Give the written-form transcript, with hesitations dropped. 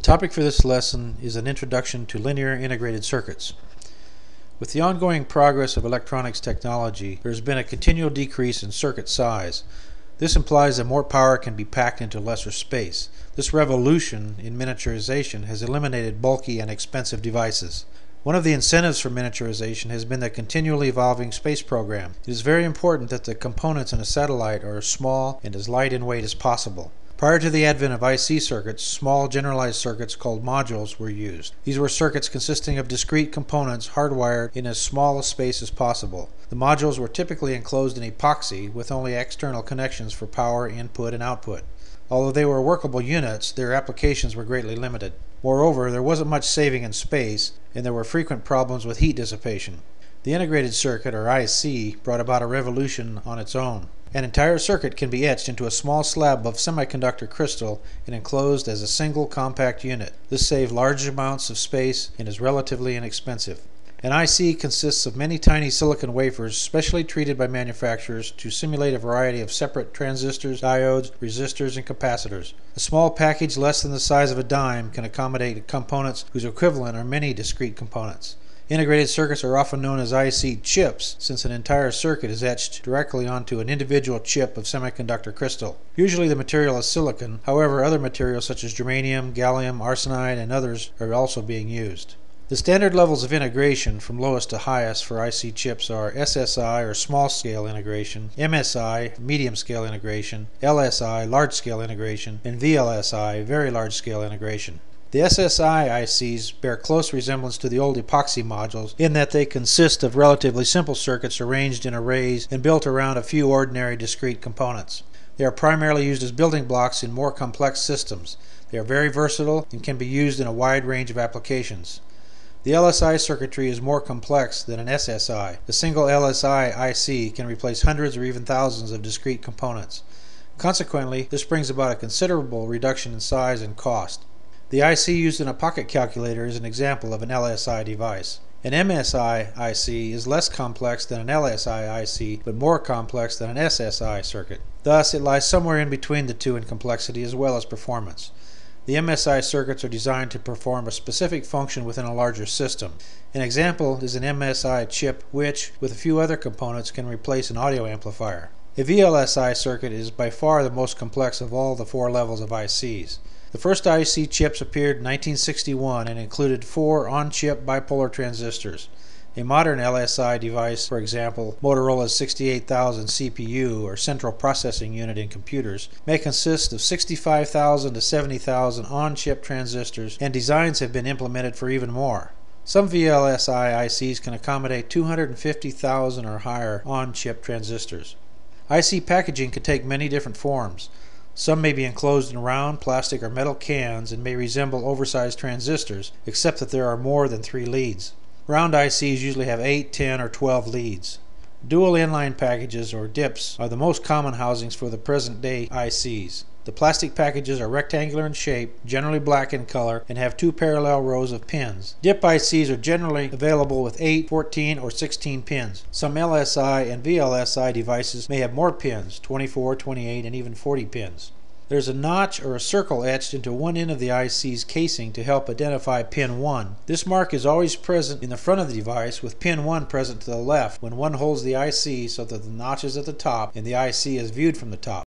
topic for this lesson is an introduction to linear integrated circuits. With the ongoing progress of electronics technology, there has been a continual decrease in circuit size. This implies that more power can be packed into lesser space. This revolution in miniaturization has eliminated bulky and expensive devices. One of the incentives for miniaturization has been the continually evolving space program. It is very important that the components in a satellite are as small and as light in weight as possible. Prior to the advent of IC circuits, small generalized circuits called modules were used. These were circuits consisting of discrete components hardwired in as small a space as possible. The modules were typically enclosed in epoxy with only external connections for power input and output. Although they were workable units, their applications were greatly limited. Moreover, there wasn't much saving in space, and there were frequent problems with heat dissipation. The integrated circuit, or IC, brought about a revolution on its own. An entire circuit can be etched into a small slab of semiconductor crystal and enclosed as a single compact unit. This saves large amounts of space and is relatively inexpensive. An IC consists of many tiny silicon wafers specially treated by manufacturers to simulate a variety of separate transistors, diodes, resistors, and capacitors. A small package less than the size of a dime can accommodate components whose equivalent are many discrete components. Integrated circuits are often known as IC chips, since an entire circuit is etched directly onto an individual chip of semiconductor crystal. Usually the material is silicon, however other materials such as germanium, gallium, arsenide, and others are also being used. The standard levels of integration from lowest to highest for IC chips are SSI, or small-scale integration, MSI, medium-scale integration, LSI, large-scale integration, and VLSI, very large-scale integration. The SSI ICs bear close resemblance to the old epoxy modules in that they consist of relatively simple circuits arranged in arrays and built around a few ordinary discrete components. They are primarily used as building blocks in more complex systems. They are very versatile and can be used in a wide range of applications. The Lsi circuitry is more complex than an SSI. A single Lsi IC can replace hundreds or even thousands of discrete components. Consequently, this brings about a considerable reduction in size and cost. The IC used in a pocket calculator is an example of an LSI device. An MSI IC is less complex than an LSI IC, but more complex than an SSI circuit. Thus, it lies somewhere in between the two in complexity as well as performance. The MSI circuits are designed to perform a specific function within a larger system. An example is an MSI chip which, with a few other components, can replace an audio amplifier. A VLSI circuit is by far the most complex of all the four levels of ICs. The first IC chips appeared in 1961 and included 4 on-chip bipolar transistors. A modern LSI device, for example, Motorola's 68,000 CPU, or Central Processing Unit in computers, may consist of 65,000 to 70,000 on-chip transistors, and designs have been implemented for even more. Some VLSI ICs can accommodate 250,000 or higher on-chip transistors. IC packaging can take many different forms. Some may be enclosed in round plastic or metal cans and may resemble oversized transistors, except that there are more than 3 leads. Round ICs usually have 8, 10, or 12 leads. Dual inline packages, or DIPs, are the most common housings for the present-day ICs. The plastic packages are rectangular in shape, generally black in color, and have 2 parallel rows of pins. DIP ICs are generally available with 8, 14, or 16 pins. Some LSI and VLSI devices may have more pins, 24, 28, and even 40 pins. There's a notch or a circle etched into one end of the IC's casing to help identify pin 1. This mark is always present in the front of the device, with pin 1 present to the left when one holds the IC so that the notch is at the top and the IC is viewed from the top.